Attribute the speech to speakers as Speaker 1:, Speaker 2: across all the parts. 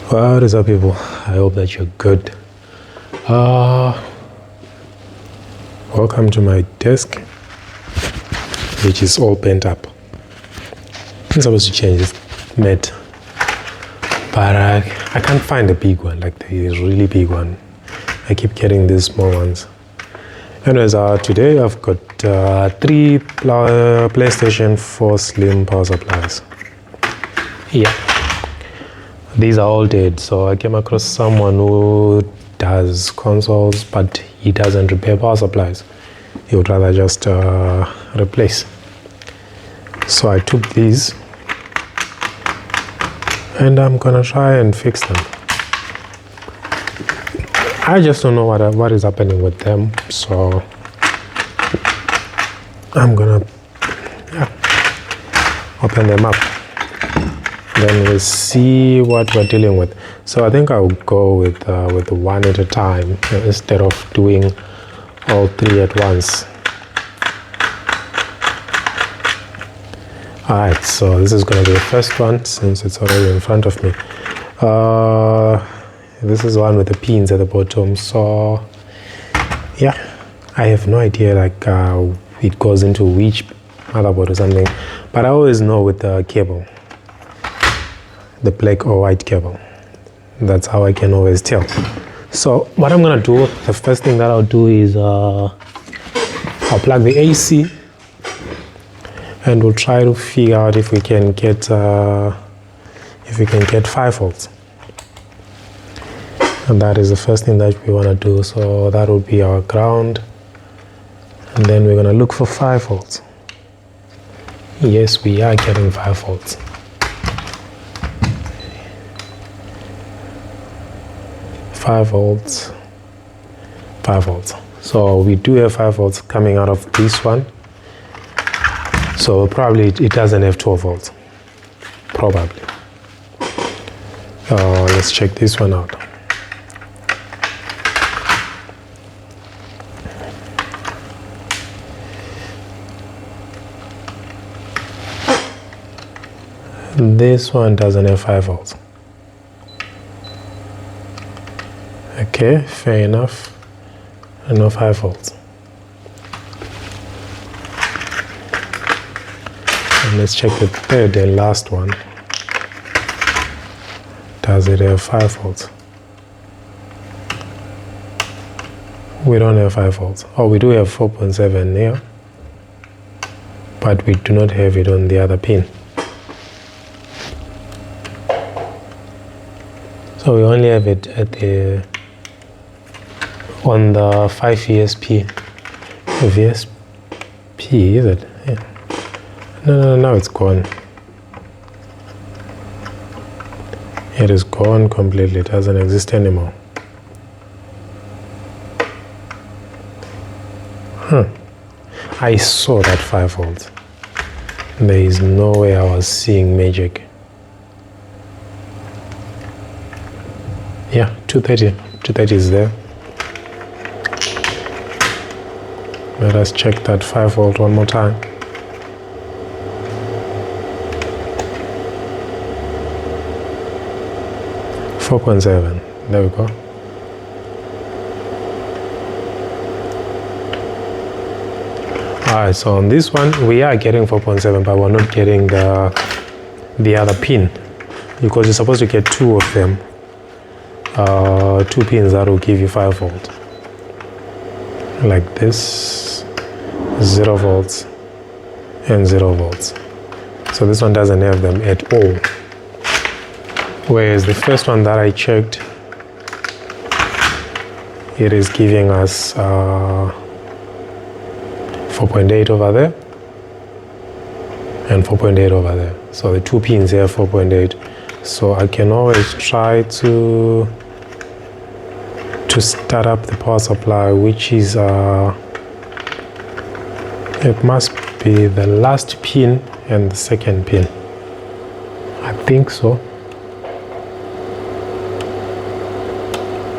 Speaker 1: What is up, people? I hope that you're good. Welcome to my desk, which is all bent up. I'm supposed to change this mat, but I can't find a big one, like the really big one. I keep getting these small ones. Anyways, today I've got 3 PlayStation 4 Slim Powersupplies. Yeah. These are all dead, so I came across someone who does consoles, but he doesn't repair power supplies. He would rather just replace. So I took these, and I'm gonna try and fix them. I just don't know what is happening with them, so I'm gonna open them up. Then we'll see what we're dealing with. So I think I'll go with one at a time instead of doing all 3 at once. Alright, so this is going to be the first one since it's already in front of me. This is the one with the pins at the bottom. So yeah, I have no idea like it goes into which motherboard or something, but I always know with the cable, the black or white cable. That's how I can always tell. So what I'm gonna do, the first thing that I'll do is I'll plug the AC, and we'll try to figure out if we can get 5 volts. And that is the first thing that we want to do. So that will be our ground, and then we're gonna look for 5 volts. Yes, we are getting 5 volts. 5 volts, 5 volts. So we do have 5 volts coming out of this one. So probably it doesn't have 12 volts. Probably. Let's check this one out. This one doesn't have 5 volts. Okay, fair enough. No 5 volts. And let's check the third and last one. Does it have 5 volts? We don't have 5 volts. Oh, we do have 4.7 here, but we do not have it on the other pin. So we only have it at on the 5 VSP. VSP, is it? Yeah. No, it's gone. It is gone completely. It doesn't exist anymore. I saw that 5 volts. There is no way I was seeing magic. Yeah, 230 is there. Let us check that 5 volt one more time. .7. There we go. Alright, so on this one we are getting 4.7, but we're not getting the other pin, because you're supposed to get 2 of them. 2 pins that will give you 5 volt, like this, 0 volts and 0 volts. So this one doesn't have them at all, whereas the first one that I checked, it is giving us 4.8 over there and 4.8 over there. So the 2 pins here 4.8. So I can always try to start up the power supply, which is it must be the last pin and the second pin. I think so.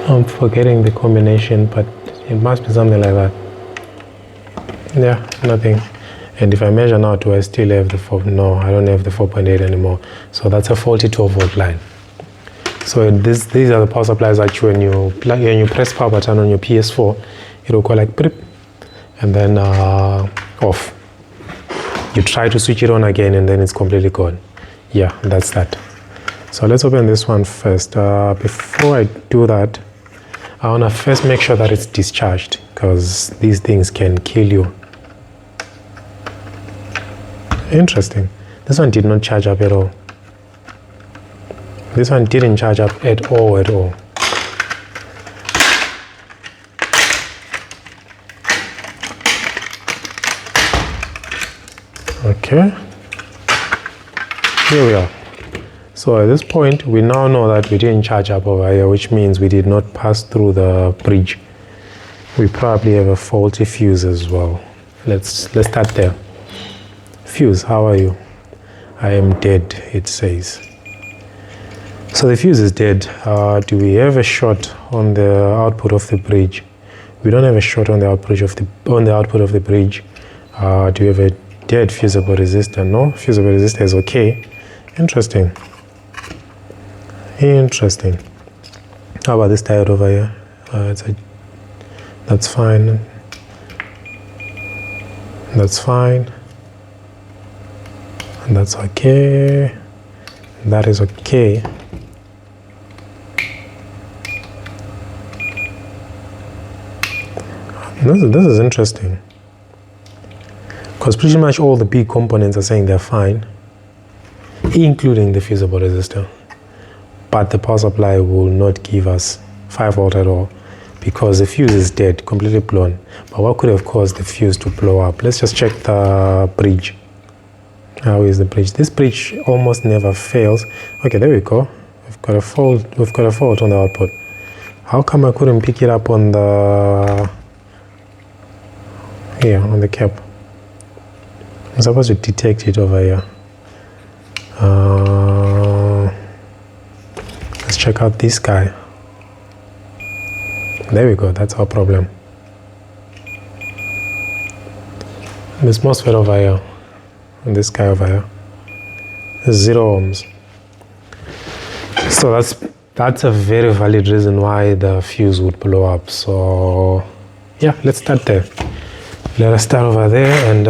Speaker 1: I'm forgetting the combination, but it must be something like that. Yeah, nothing. And if I measure now, do I still have the 4? No, I don't have the 4.8 anymore. So that's a faulty 12 volt line. So these are the power supplies that when you press power button on your PS4, it will go like prip, and then off. You try to switch it on again, and then it's completely gone. Yeah, that's that. So let's open this one first. Before I do that, I want to first make sure that it's discharged, because these things can kill you. Interesting. This one did not charge up at all. This one didn't charge up at all. Okay. Here we are. So at this point, we now know that we didn't charge up over here, which means we did not pass through the bridge. We probably have a faulty fuse as well. Let's start there. Fuse, how are you? I am dead, it says. So the fuse is dead. Do we have a short on the output of the bridge? We don't have a short on the output of the bridge. Do we have a dead fusible resistor? No, fusible resistor is okay. Interesting. How about this diode over here? That's fine. That's fine. And that's okay. That is okay. This is interesting, because pretty much all the big components are saying they're fine, including the fusible resistor, but the power supply will not give us 5 volt at all, because the fuse is dead, completely blown. But what could have caused the fuse to blow up? Let's just check the bridge. How is the bridge? This bridge almost never fails. Okay, there we go. We've got a fault on the output. How come I couldn't pick it up on the on the cap? I'm supposed to detect it over here. Let's check out this guy. There we go, that's our problem. This MOSFET over here, and this guy over here, is 0 ohms. So that's a very valid reason why the fuse would blow up. So yeah, let's start there. Let us start over there and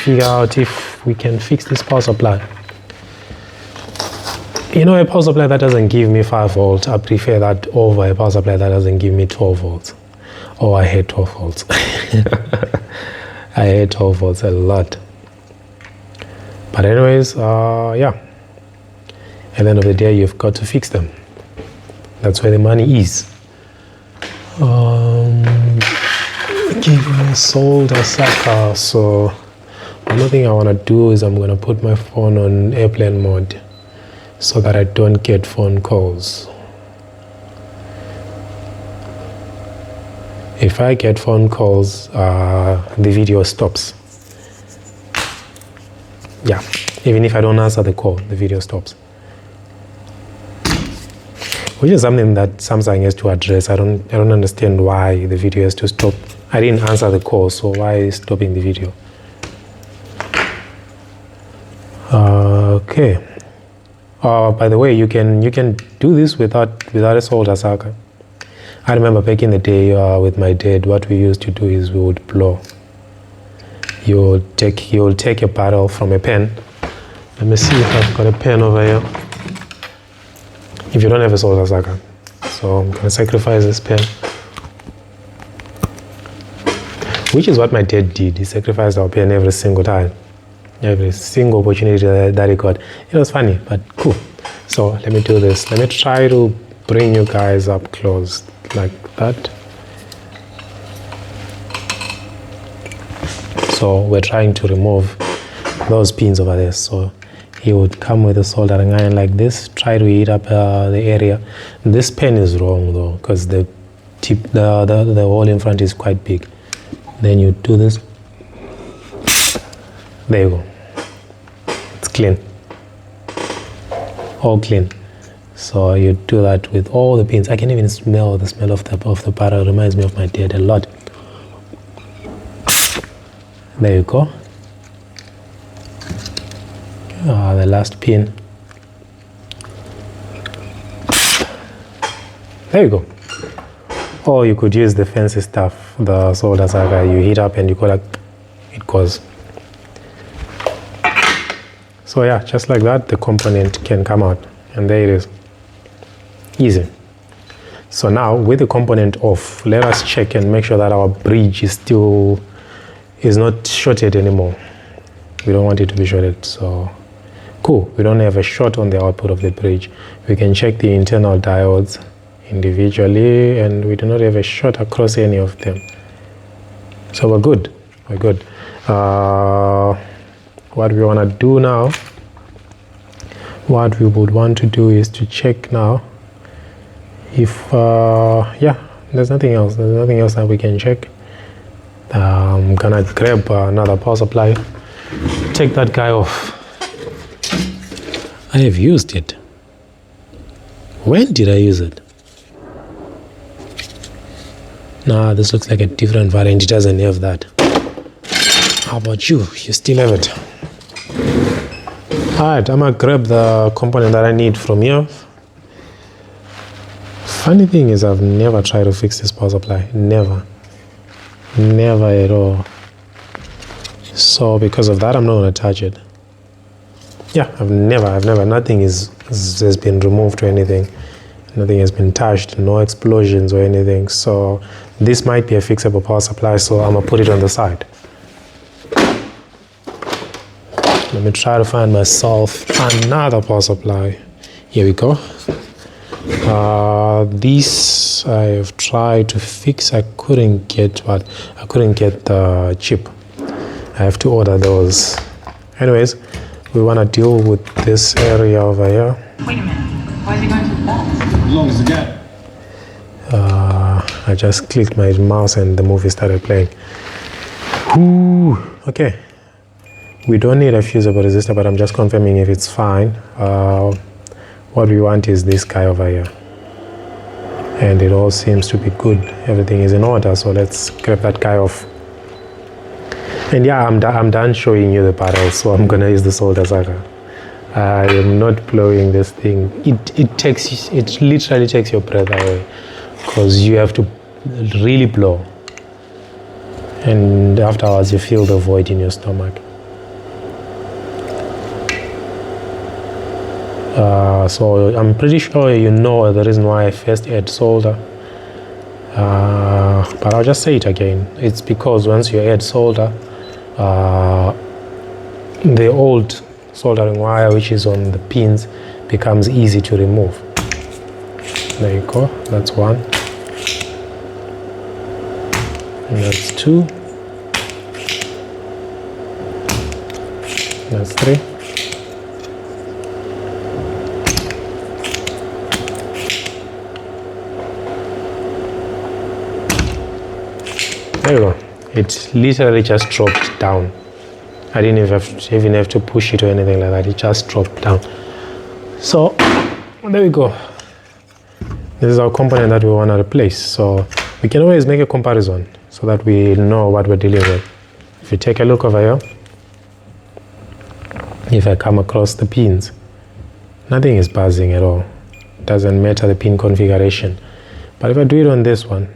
Speaker 1: figure out if we can fix this power supply. You know, a power supply that doesn't give me 5 volts, I prefer that over a power supply that doesn't give me 12 volts. Oh, I hate 12 volts. I hate 12 volts a lot. But anyways, yeah. At the end of the day, you've got to fix them. That's where the money is. Okay, solder sucker. So another thing I want to do is I'm going to put my phone on airplane mode so that I don't get phone calls. If I get phone calls, the video stops. Yeah, even if I don't answer the call, the video stops. Which is something that Samsung has to address. I don't understand why the video has to stop. I didn't answer the call, so why is stopping the video? Okay. By the way, you can do this without a solder sucker. I remember back in the day with my dad, what we used to do is we would blow. You'll take a barrel from a pen. Let me see if I've got a pen over here. If you don't have a solder sucker, so I'm gonna sacrifice this pen. Which is what my dad did. He sacrificed our pen every single time. Every single opportunity that he got. It was funny, but cool. So let me do this. Let me try to bring you guys up close like that. So we're trying to remove those pins over there. So he would come with a soldering iron like this, try to heat up the area. This pen is wrong though, because the hole in front is quite big. Then you do this. There you go. It's clean. All clean. So you do that with all the pins. I can even smell the smell of the butter. It reminds me of my dad a lot. There you go. The last pin. There you go. Or you could use the fancy stuff, the solder sucker. You heat up and you go like, it goes. So yeah, just like that, the component can come out, and there it is. Easy. So now with the component off, let us check and make sure that our bridge is not shorted anymore. We don't want it to be shorted. So cool, we don't have a short on the output of the bridge. We can check the internal diodes individually, and we do not have a short across any of them. So we're good. What we want to do now, what we would want to do is to check now if yeah, there's nothing else that we can check. I'm gonna grab another power supply, take that guy off. I have used it. When did I use it? Nah, this looks like a different variant. It doesn't have that. How about you? You still have it. Alright, I'm gonna grab the component that I need from here. Funny thing is, I've never tried to fix this power supply. Never at all. So because of that, I'm not gonna touch it. Yeah, I've never. Nothing has been removed or anything. Nothing has been touched. No explosions or anything. So this might be a fixable power supply. So I'm gonna put it on the side. Let me try to find myself another power supply. Here we go. This I have tried to fix. I couldn't get the chip. I have to order those. Anyways, we want to deal with this area over here.
Speaker 2: Wait a minute. Why is he going to the box?
Speaker 3: As long as the gap.
Speaker 1: I just clicked my mouse and the movie started playing. Ooh, okay. We don't need a fusible resistor, but I'm just confirming if it's fine. What we want is this guy over here. And it all seems to be good. Everything is in order, so let's grab that guy off. And yeah, I'm done showing you the barrels, so I'm gonna use the solder sucker. I am not blowing this thing. It literally takes your breath away, because you have to really blow. And afterwards you feel the void in your stomach. So I'm pretty sure you know the reason why I first add solder, but I'll just say it again. It's because once you add solder, the old soldering wire which is on the pins becomes easy to remove. There you go, that's one, and that's two, that's three. There you go. It literally just dropped down. I didn't even have to push it or anything like that. It just dropped down. So there we go. This is our component that we want to replace. So we can always make a comparison so that we know what we're dealing with. If you take a look over here, if I come across the pins, nothing is buzzing at all. It doesn't matter the pin configuration. But if I do it on this one,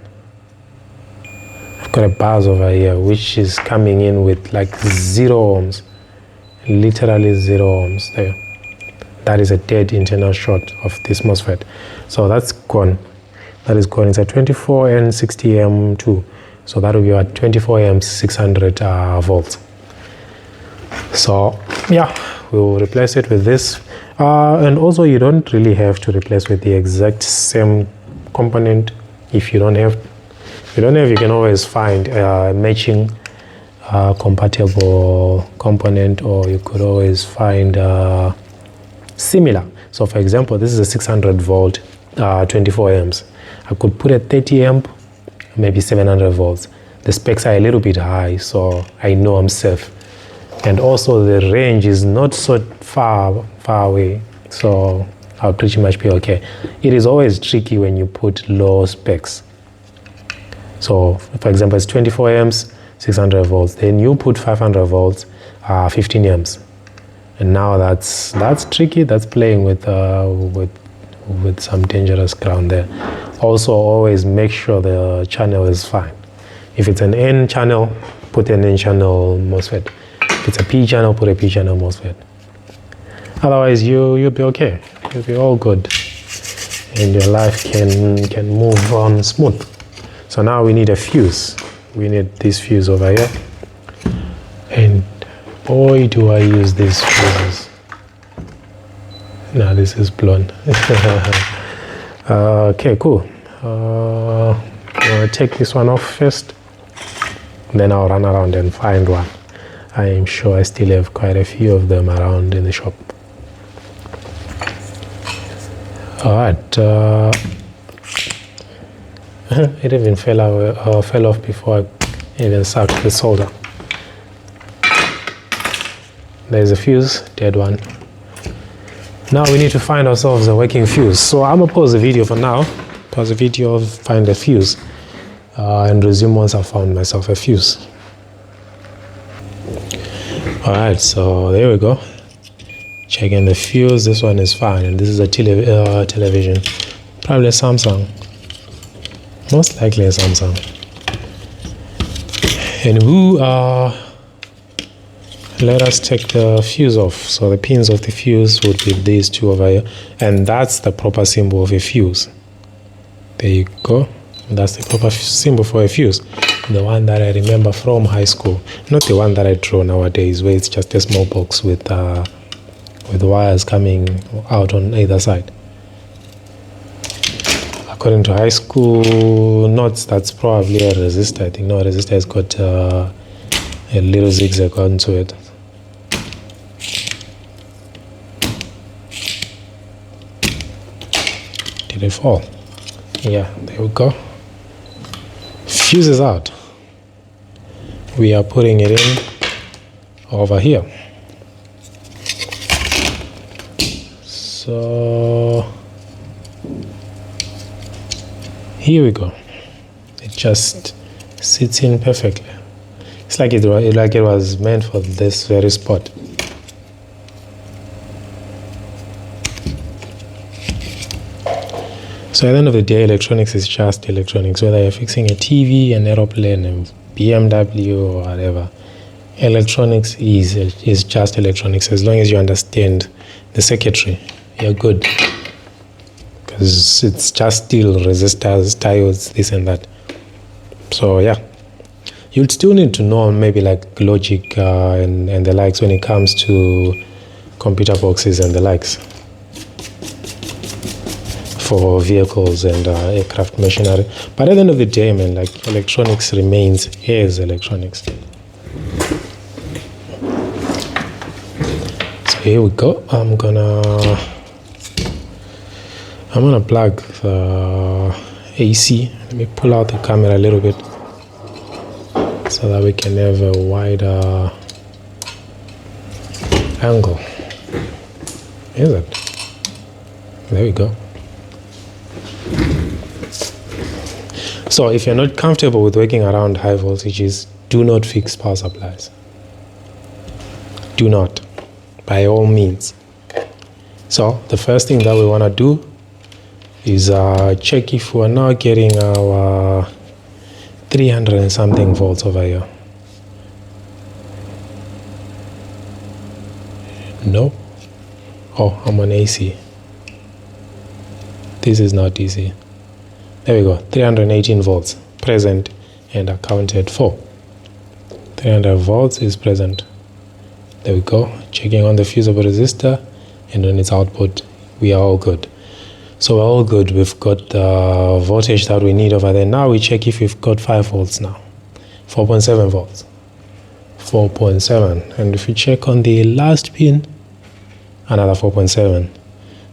Speaker 1: got a buzz over here which is coming in with like 0 ohms, literally 0 ohms there. That is a dead internal short of this MOSFET. So that's gone. That is gone. It's a 24N60M2. So that will be at 24 amps, 600 volts. So yeah, we'll replace it with this. And also you don't really have to replace with the exact same component. If you don't have, you can always find a matching compatible component, or you could always find similar. So for example, this is a 600 volt 24 amps. I could put a 30 amp, maybe 700 volts. The specs are a little bit high, so I know I'm safe. And also the range is not so far away, so I'll pretty much be okay. It is always tricky when you put low specs. So for example, it's 24 amps, 600 volts. Then you put 500 volts, 15 amps. And now that's tricky. That's playing with with some dangerous ground there. Also, always make sure the channel is fine. If it's an N channel, put an N channel MOSFET. If it's a P channel, put a P channel MOSFET. Otherwise, you'll be okay. You'll be all good, and your life can move on smooth. So now we need a fuse. We need this fuse over here, and boy, do I use these fuses. Now this is blown. Okay, cool. I'll take this one off first, then I'll run around and find one. I am sure I still have quite a few of them around in the shop. Alright, it even fell off before I even sucked the solder. There's a fuse, dead one. Now we need to find ourselves a working fuse. So I'm gonna pause the video for now, pause the video, find a fuse, and resume once I've found myself a fuse. Alright, so there we go. Checking the fuse, this one is fine, and this is a television, probably a Samsung, most likely a Samsung. And let us take the fuse off. So the pins of the fuse would be these two over here, and that's the proper symbol of a fuse. There you go. That's the proper symbol for a fuse. The one that I remember from high school, not the one that I draw nowadays, where it's just a small box with wires coming out on either side. According to high school notes, that's probably a resistor. I think no, a resistor has got a little zigzag onto it. Did it fall? Yeah, there we go. Fuse is out. We are putting it in over here. So here we go. It just sits in perfectly. It's like it was meant for this very spot. So at the end of the day, electronics is just electronics. Whether you're fixing a TV, an aeroplane, a BMW, or whatever, electronics is just electronics. As long as you understand the circuitry, you're good. Because it's just still resistors, diodes, this and that. So yeah, you'd still need to know maybe like logic and the likes when it comes to computer boxes and the likes for vehicles and aircraft machinery. But at the end of the day, man, like electronics remains as electronics. So here we go. I'm gonna plug the AC. Let me pull out the camera a little bit so that we can have a wider angle. Is it? There we go. So if you're not comfortable with working around high voltages, do not fix power supplies. Do not, by all means. So the first thing that we want to do is check if we're now getting our 300 and something volts over here. No. Oh, I'm on AC. This is not DC. There we go, 318 volts present and accounted for. 300 volts is present. There we go, checking on the fusible resistor, and on its output, we are all good. So we're all good. We've got the voltage that we need over there. Now we check if we've got 5 volts now. 4.7 volts. 4.7. And if we check on the last pin, another 4.7.